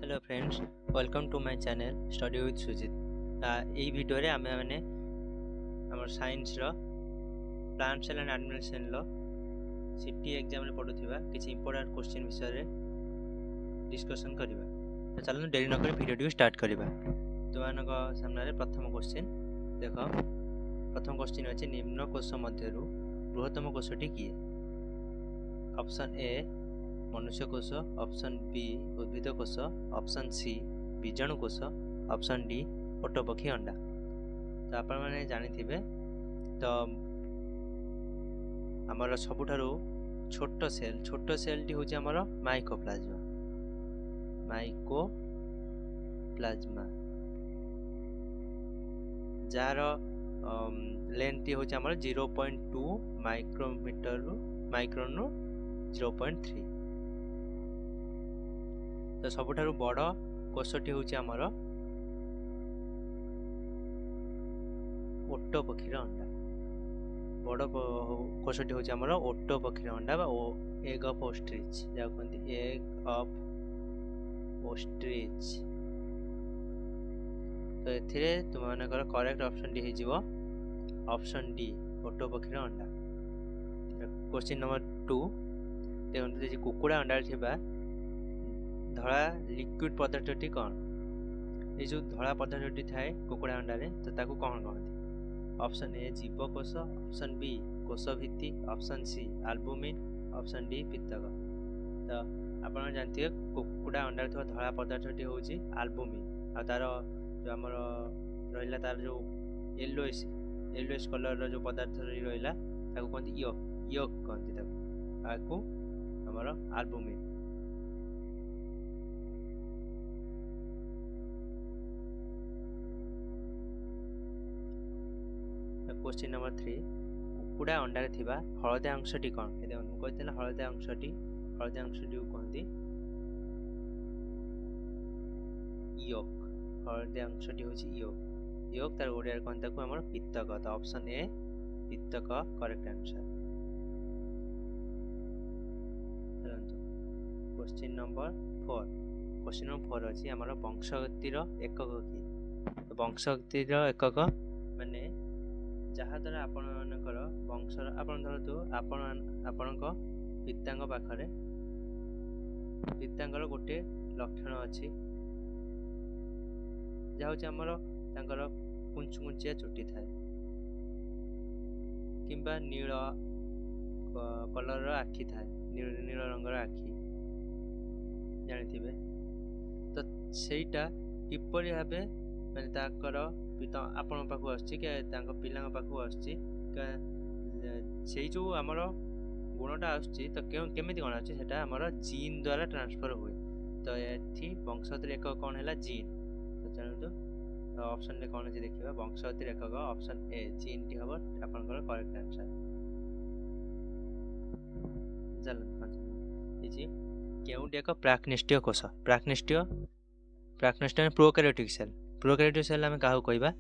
Hello friends, welcome to my channel study with Sujit. এই ভিডিওরে আমি মানে আমার সায়েন্স র প্লান্ট সেল এন্ড অ্যাডমিনিস্ট্রেশন র সিটি एग्जाम रे पढुथिबा किछि इंपोर्टेंट क्वेश्चन विषय रे डिस्कशन करिबा। तो चलो देरी न करी वीडियो स्टार्ट करिबा। तुमानक सामने रे प्रथम क्वेश्चन देखो। प्रथम क्वेश्चन अछि निम्न कोश मध्यरु बृहत्तम कोशटी किए? ऑप्शन ए मनुष्य कोश, ऑप्शन बी उद्भिद कोश, ऑप्शन सी बीजाणु कोश, ऑप्शन डी ओटपक्षी अंडा। तो आपण माने जानि थिबे तो हमर सबुठारु छोट सेल टी होची हमर माइकोप्लाज्मा जार लेंथ टी होची हमर 0.2 माइक्रोन रु 0.3। तो सबुठारु बड़ कोशटी होची हमर ओटपक्षीर अंडा। बड़ कोशटी होची हमर ओटपक्षीर अंडा बा एग ऑफ ऑस्ट्रिच, जा कहंती एग ऑफ ऑस्ट्रिच। तो एथिरे तुमनकर करेक्ट ऑप्शन डी हिजिवो ऑप्शन डी ओटपक्षीर अंडा। क्वेश्चन नंबर 2 देखंतु जे कुकुड़ा अंडा थिबा धड़ा लिक्विड पदार्थटी कौन? ये जो धड़ा पदार्थटी थाए कुकुड़ा अंडा रे तो ताकू कौन कहते? ऑप्शन ए जीवकोश, ऑप्शन बी कोशभित्ति, option C albumin, option D पित्तक। तो आपण जानते कुकुड़ा अंडा रे धड़ा पदार्थटी होची आल्बुमिन आ तार जो हमर रहिला तार जो येलोइश कलर रो जो पदार्थ रहिला ताकू कहते योक कहते ताकू हमर आल्बुमिन। क्वेश्चन नंबर 3 कुकुड़ा अंडा रे थिबा हळदिया अंशटी कोन? ए देखो कहते हळदिया अंशटी कहंती योक। हळदिया अंशटी होची योक तार ओडिया रे कहंता को हमर पित्तक। तो ऑप्शन ए पित्तक करेक्ट आंसर। चलंतु क्वेश्चन नंबर 4 अछि हमर वंशगतिर एकक की? तो वंशगतिर एकक माने जहा द्वारा आपणकर वंशर आपण धरतु आपणक पितांग पाखरे पितांगर गोटे लक्षण अछि जा होची हमर तांकर कुंचकुंचिया चुटी थाए किंबा नील कलर रो आखी थाए, नील रंगर आखी जानिथिबे। तो सेटा किपरि भाबे माने ताकर पिता आपण पाखु आछि के तांको पिलांग पाखु आछि सेई जो हमर गुणटा आछि तो केमिति कोन आछि सेटा हमर जीन द्वारा ट्रांसफर होय। तो एथि वंशगतिर एकक कोन हैला जीन। तो चलंतु ऑप्शन ले कोन अछि देखिबा वंशगतिर एकक ऑप्शन ए जीन टी हबो आपनकर करेक्ट आंसर। चलंतु इजी केउंटी एक प्राक्निष्ठीय कोश? प्राक्निष्ठीय प्रोकैरियोटिक सेल। प्रोकैरियोटिक सेल हमें काहू कहबा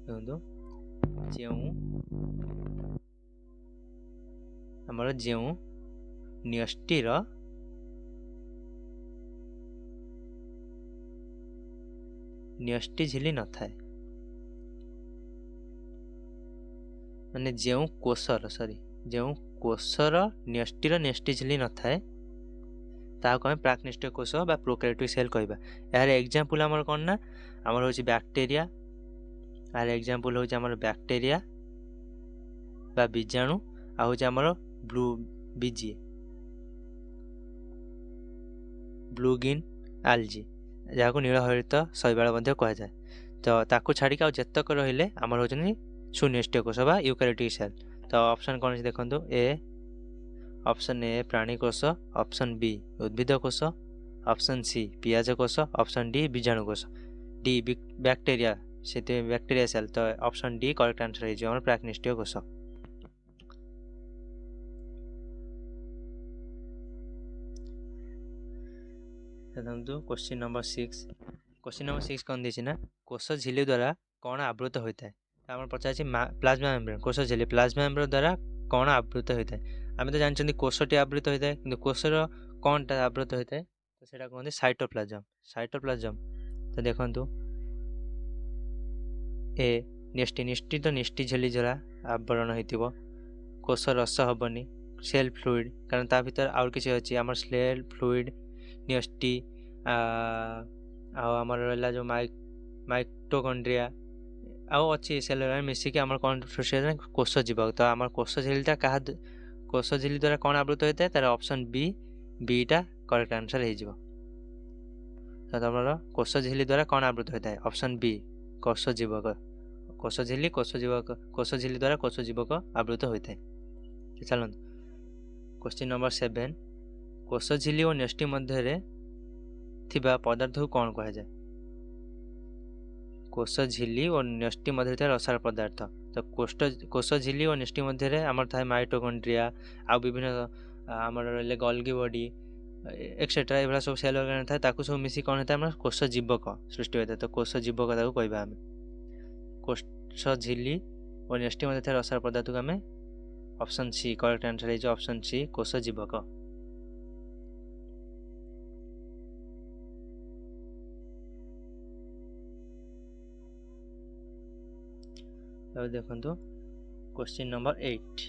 देखो जेउ न्यष्टि झिली न थाए माने जेउ कोशर न्यष्टि झिली न थाए ताको हम प्राक्निष्ठीय कोश बा प्रोकैरियोटिक सेल कहबा। यार एग्जांपल हमर कोन ना हमर होची बैक्टीरिया, आर एग्जांपल होची हमर बैक्टीरिया बा बीजाणु आ होची हमर ब्लूगिन आल्जी जाको नील हरित शैवाल मध्ये कहा जाय। तो ताको छाडी का जतक रहिले हमर होचनी सुनिष्ठीय कोश बा यूकैरियोटिक सेल। तो ऑप्शन कोन अछि देखंतु ऑप्शन ए प्राणी कोश, ऑप्शन बी उद्भिद कोश, ऑप्शन सी पियाज कोश, ऑप्शन डी बीजाणु कोश, डी बैक्टीरिया सेते बैक्टीरिया सेल। तो ऑप्शन डी करेक्ट आंसर है जो हमर प्राक्निष्ठीय कोश। देखंतु क्वेश्चन नंबर 6 कोन दिछि ना कोश झिल्ली द्वारा कोन आवृत होइताय? हमर पचाछि प्लाज्मा मेम्ब्रेन। कोश झिल्ली प्लाज्मा मेम्ब्रेन द्वारा कोन आवृत होइताय? आमे तो जानछन्ती कोशटी आवृत होइताय किंतु कोशर कोनटा आवृत होइताय तो सेटा कहते साइटोप्लाज्म। साइटोप्लाज्म तो देखंतु ए निष्टि तो निष्टि झिल्ली द्वारा आवरण होइतिबो। कोष रस हबनी, सेल फ्लुइड कारण ता भीतर आउर किछि अछि हमर सेल फ्लुइड निष्टि आ हमर रहला जो माइटोकॉन्ड्रिया आउ अच्छी सेल मिसिक आम कौन सृष्टि कोष जीवक। तो आम कोष झिल्लीटा क्या कोष झिल्ली द्वारा कौन आवृत होता है तार ऑप्शन बीटा करेक्ट आंसर हो। तो तुम कोष झिल्ली द्वारा कौन आवृत होता है ऑप्शन बी कोष जीवक। कोष झिल्ली कोष जीवक कोष झिल्ली द्वारा कोष जीवक आवृत होता है। चलते क्वेश्चन नंबर 7 कोष झिल्ली और न्यष्टि मध्य थिबा पदार्थ को कौन कहा जाए। कोष झिल्ली और न्यष्टि मध्य रसार पदार्थ। तो कोष झिल्ली और न्यष्टि मध्य आमर थाए माइटोकॉन्ड्रिया आ विभिन्न आमर रहिले गोल्गी बॉडी एक्सेट्रा एभला सब सेल ऑर्गन थाए ताकू सब मिसी कौन होता है कोष जीवक सृष्टि होता है। तो कोष जीवक ताकू कहबा हम। कोष झिल्ली और न्यष्टि मध्य रसार पदार्थ को आम ऑप्शन सी करेक्ट आंसर है ऑप्शन सी कोष जीवक। देखो क्वेश्चन नंबर 8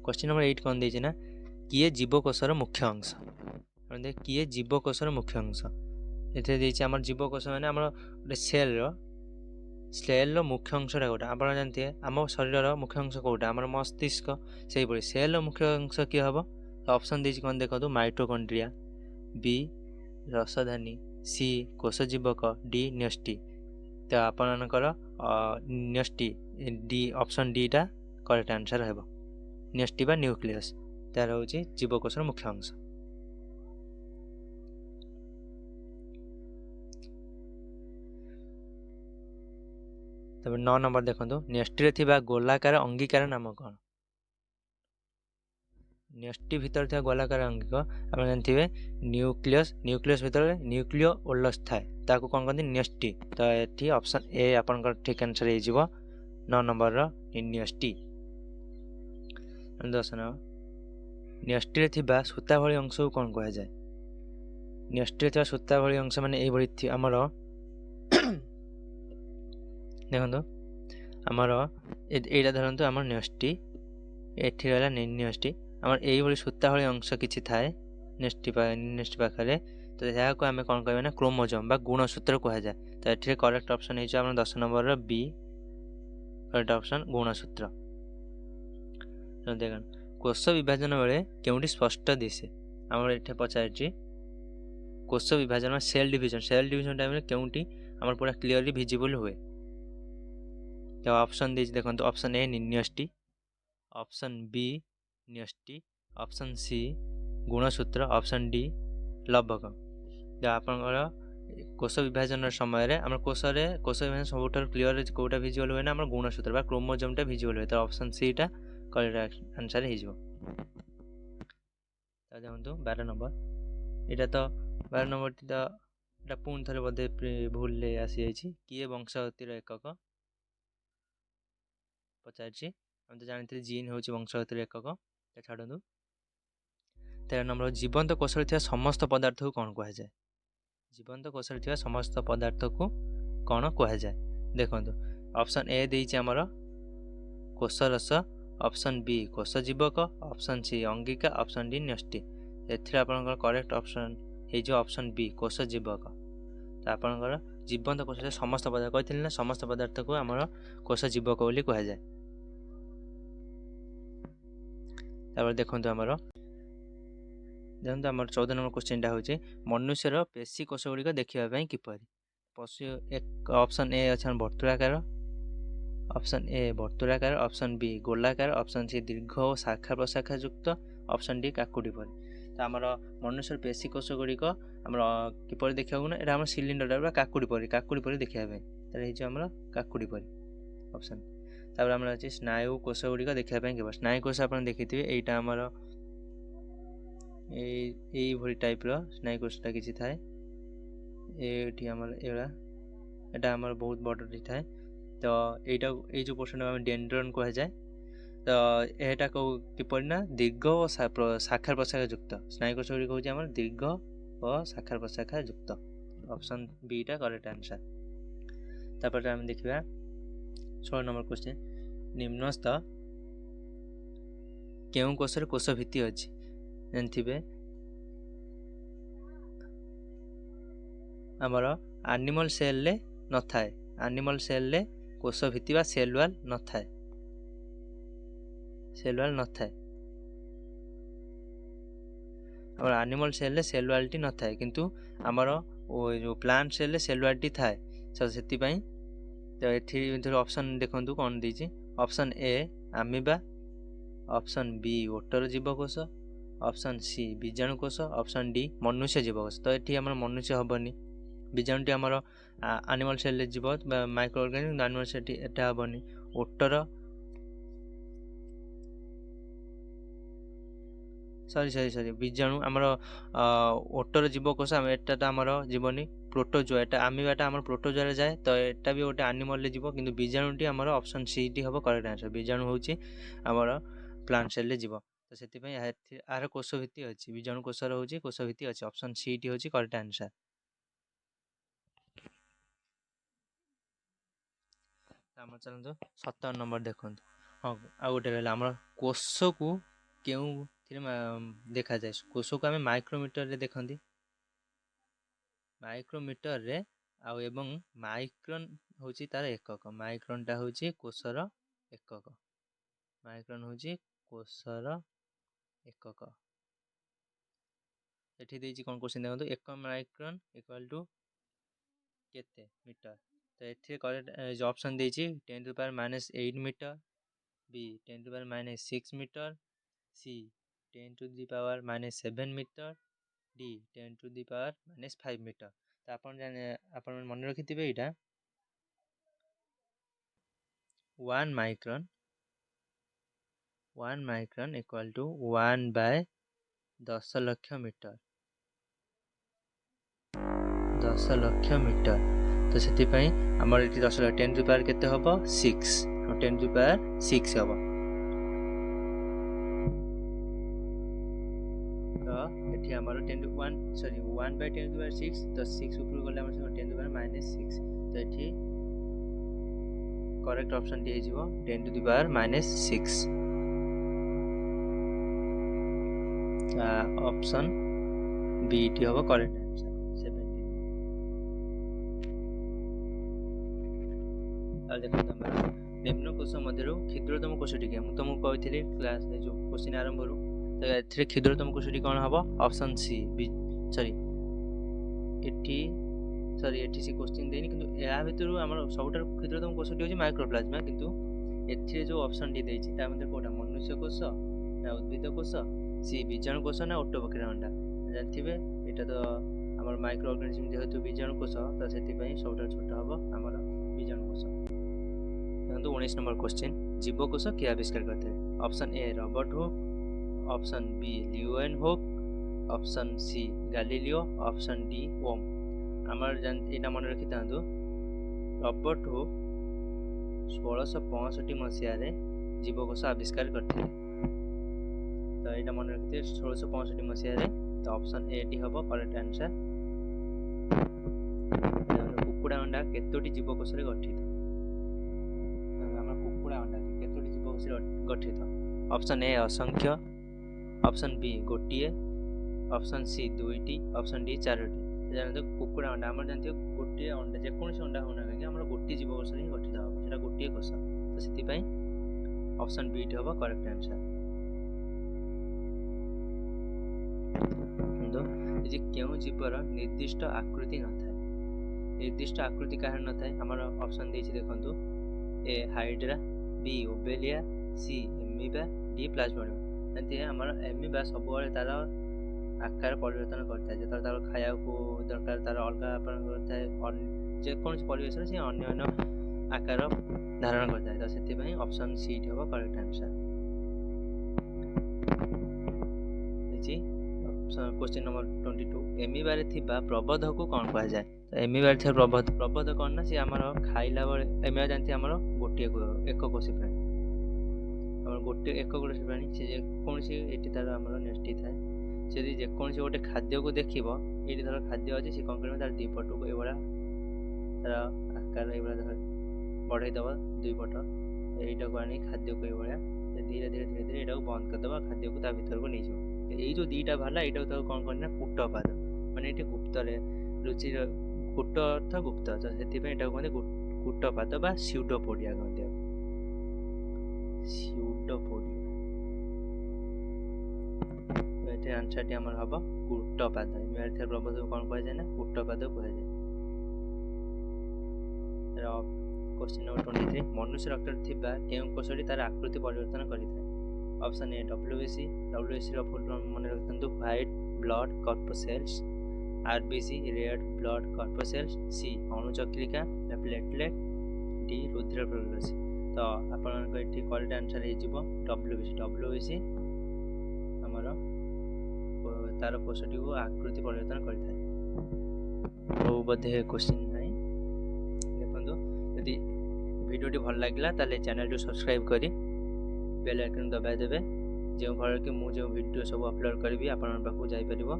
क्वेश्चन नंबर 8 कौन देना किए जीवकोशर मुख्य अंश। किए जीवकोशर मुख्य अंश ये आम जीवकोश मैंने आम गोटे सेल मुख्य अंशटा गोटा आप जानते हैं आम शरीर मुख्य अंश कौटा आम मस्तिष्क से भाई सेल मुख्य अंश किए हम। ऑप्शन देती कौन देखो माइटोकॉन्ड्रिया, बी रसधानी, सी कोष जीवक, डी न्यष्टि। तो आपणकर न्यष्टि डी ऑप्शन डी टा करेक्ट आंसर है न्यष्टि बा न्यूक्लियस तार हूँ जीवकोशर मुख्य अंश। तब 9 नंबर देखो न्यष्टि थिबा गोलाकार अंगीकार नाम कौन। न्यष्टि भितर थिबा गोलाकार अंगिक आप जानते न्यूक्लियस न्यूक्लियस भितर न्यूक्लियो ओलस थाए ताकू कौन कहते न्यष्टि। तो ये ऑप्शन ए आपनकर ठीक आंसर हो 9 नंबर न्यष्टि। 10 नंबर न्यष्टि थिबा सूता भली अंश को कौन कह जाए। न्यष्टि थिबा सूता भली अंश माने ए भली हमर देखो आमर एटा धरतु आम न्यष्टि एठी रहला न्यष्टि आमर एई भली सूता भली अंश किछि थाए न्यष्टि पाखरे। तो यहाँ को आम कौन कह क्रोमोजोम बा गुणसूत्र कह जाए। तो ये करेक्ट ऑप्शन है 10 नंबर बी करेक्ट ऑप्शन गुणसूत्र। देख कोष विभाजन बेले केउटी स्पष्ट दिशे आम ये पचार कोष विभाजन सेल डिविजन टाइम केउटी आम पूरा क्लीयरली विजिबल हुए। तो ऑप्शन दे देखो ऑप्शन ए न्यष्टि, ऑप्शन बी न्यष्टि, ऑप्शन सी गुणसूत्र, ऑप्शन डी लवक। तो आपनकर कोष विभाजन समय आम कोष विभाजन सब क्लीयर कौटा विजुअल हुए ना आम गुणसूत्र बा क्रोमोजोम टा विजुअल हुए। तो ऑप्शन सी टा करेक्ट आंसर हो। देखो 12 नंबर यहाँ तो 12 नंबर तो पुणी थे बोधे भूल आसी जाइए किए वंशगतिर एकक पचार हम तो जानते जीन हूँ वंशगतिर एकक। छाड़ू 13 नंबर जीवंत कोष समस्त पदार्थ को कौन कह जाए। जीवंत कोष समस्त पदार्थ को कौन कह जाए। देखो ऑप्शन ए देइछि हमर कोष रस, ऑप्शन बी कोष जीवक, ऑप्शन सी अंगिका, ऑप्शन डी न्यष्टि। एथिरे आपनकर करेक्ट ऑप्शन है ऑप्शन बी कोष जीवक। तो आपनकर जीवंत कोष समस्त पदार्थ कहते ना समस्त पदार्थ को आमर कोष जीवक बोली कह जाए। देखो आमर देखो आम 14 नंबर क्वेश्चन हूँ मनुष्यर पेशी कोष गुड़िक देखापी किपर। पशु एक ऑप्शन ए अच्छा वर्तुलाकार, ऑप्शन ए वर्तुलाकार, ऑप्शन बी गोलाकार, ऑप्शन सी दीर्घ और शाखा प्रशाखा युक्त, ऑप्शन डी काकुड़ी पर। तो आमर मनुष्यर पेशी कोष गुड़िक आम किपर देखा ना यहाँ सिलिंडर टाइप काकुड़ी पर देखापी तो आम काकुड़ी पर ऑप्शन। तापर आम अच्छे स्नायु कोष गुड़िक देखापी केवल स्नायु कोष आप देखिए यहाँ आमर यही टाइप स्नायु कोषटा किसी थाए ये आमर बहुत बड़ी थाए। तो यही जो पोर्शन आम डेंड्रन कह जाए। तो यहाँ किपर ना दीर्घ और शाखा प्रशाखा युक्त स्नायु कोष गुड़िक हूँ दीर्घ व शाखा प्रशाखा युक्त। ऑप्शन बी टा करेक्ट आंसर। तापर आम देखा 16 नंबर क्वेश्चन निम्नस्थ केउ कोश कोश भित्ति अच्छी जानते आमर एनिमल सेल रे न थाए एनिमल सेल रे कोश भित्ति बा सेल वाल न थाए सेल वाल न थाए आमर एनिमल सेल रे सेल वाल टी न थाए किंतु आमर जो प्लांट सेल रे सेल वाल टी थाए सेति पई तो एथि ऑप्शन देखंतु कोन दीची option A amoeba option B ओटर जीवकोश ऑप्शन सी बीजाणु कोश ऑप्शन डी मनुष्य जीवकोश। तो ये आम मनुष्य हेनी बीजाणुटी आमर एनिमल सेल रे जीव माइक्रो ऑर्गेनिज्म एनिमल सेल एटा हेनी ओटर सॉरी बीजाणु आमर ओटर जीवकोश एटा आमर जीवनी प्रोटोजोआ एटा अमीबाटा आमर प्रोटोजोआ रे जाए तो एटा भी गोटे एनिमल रे जीव किंतु बीजाणुटी आमर ऑप्शन सी टी हम करेक्ट आंसर। बीजाणु होची आमर प्लांट सेल रे जीव तो सेति पई आर कोश भित्ति अछि बीजाणु कोशर होची कोश भित्ति अछि ऑप्शन सी टी होची करेक्ट आंसर। आम चलते 17 नंबर देखो हाँ आ गोटे रहा आम कोश को क्यों देखा जाए कोश को आम माइक्रोमीटर रे देखती माइक्रोमीटर रे आउ एवं माइक्रोन होची तार एकक माइक्रोनटा होची कोशर एकक माइक्रोन होची कोशर एकक एठी देछि कोन क्वेश्चन देखंतु 1 माइक्रोन इक्वल टू केते मीटर तो एठी करेक्ट जो ऑप्शन देछि 10 to power -8 meter B 10 to power -6 meter C 10 to the power -7 meter D 10 to the power -5 meter. तो आपन मन रखिथिबे एटा 1 micron equal to 1 by 10 lakh meter 10 lakh meter तो सेति पई हमर एटी 10 लाख 10 टू पावर केते होबो 6 10 टू पावर 6 होबो तो एठी हमर 10 to 1 sorry 1 by 10 to power 6 तो 6 ऊपर गले हमर 10 टू पावर -6 तो एठी करेक्ट ऑप्शन डी जीवो 10 to the power -6 option B टी होबो करेक्ट आंसर 17। आ देखो हमरा निम्न कोश मध्यरु क्षुद्रतम कोशटी के हम तुमको कहिथिली क्लास जो क्वेश्चन आरंभ करू तो एथरे क्षुद्रतम कोशटी कोन हबो ऑप्शन सी सॉरी एठी से क्वेश्चन देनी किंतु या भितरु हमर सबटा क्षुद्रतम कोशटी होची माइक्रोप्लाज्मा किंतु एथरे जो ऑप्शन डी देछि ता मध्ये कोटा मनुष्य कोश ना उद्भिद कोश सी बीजाणु कोश ना ओटोबक्टेरिया अंडा जानथिबे एटा तो हमर माइक्रो ऑर्गेनिज्म जेहेतु बीजाणु कोश तो सेति पई सबटा छोटा हबो हमर बीजाणु कोश। देखंतु 19 नंबर क्वेश्चन जीवकोश के आविष्कार करते option A Robert Hooke option B Leeuwenhoek option C Galileo option D Ohm आमर एटा मन रखि तांतु रॉबर्ट हुक 1665 मसिया रे जीवकोश आविष्कार करते तो एटा मन रखिते 1665 मसिया रे तो ऑप्शन ए टी हबो करेक्ट आंसर। कुकुड़ा अंडा केतोटी जीवकोश रे गठित कुकुड़ा अंडा केतोटी जीवकोश रे गठित ऑप्शन ए असंख्य ऑप्शन बी गोटिए ऑप्शन सी दुईटी ऑप्शन डी चारोटी जानते कुकुड़ा अंडा आम जानते गोटे अंडा जेकोसी अंडा होना कहीं आम गोटे जीवकोश ही गठित हम से गोटे कोश तो से ऑप्शन बी टी हम करेक्ट आंसर। क्यों जीवर निर्दिष्ट आकृति न था निर्दिष्ट आकृति कह न था आम ऑप्शन देखिए देखो A hydra B obelia C amoeba D plasmodium जानते आमर एमीबा सब तार आकार परिवर्तन करता है जो तार खाया को दरकार तार अलग करता है जेकोसी परिवेश से अन्य आकार धारण करता है तो से ऑप्शन सी हम correct answer. Question number 22 amoeba रे थिबा प्रबोध को कौन कहा जाए तो एमीबा रे थिबा प्रबोध कौन ना सी आमर खाइला बेले एमीबा जानते आमर गोटे एक कोशी प्राणी आमर गोटे एक कोशी प्राणी से जेकोसी एटी तार आमर नेस्टी थाए से जेकोसी गोटे खाद्य को देखिबो ये धर खाद्य अच्छे सी कौन कर तार दुई पट को ये तार आकार ये बढ़ईदेव दुई पट यहीटा को आनी खाद्य को ये धीरे धीरे धीरे धीरे यहाँ बंद करदे खाद्य को भर को नहीं ये जो दुईटा बाहर यहाँ कौन करना कूटपाद माने ये गुप्त रुचि कूट अर्थ गुप्त तो से कहते कूटपाद बा स्यूडोपोडिया कहते स्यूडोपोडिया ये आंसर टी हम हम कूटपाद प्रबंध कौन कहुए ना कूटपाद कहुए। क्वेश्चन नंबर 23 मनुष्य रक्त के कोषटी तार आकृति परिवर्तन करें। Option A WBC WBC full form मन रखते white blood corpuscles, RBC red blood corpuscles, C अणुचक्रिका प्लेटलेट, डी रुद्रप्रलसी। तो आपण करेक्ट आंसर हो WBC WBC आमर तार कोषटी को आकृति परिवर्तन करता है। तो बोधे क्वेश्चन नहीं देखो यदि वीडियोटी भल लगे ताले चैनल को सब्सक्राइब करी बेल आइकन दबाई देवे जो फल कि मुझे वीडियो सब अपलोड करी आपण पाखु जाई परिबो।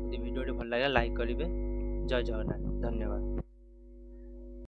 यदि वीडियोटी भल लगे लाइक करेंगे। जय जगन्नाथ। धन्यवाद।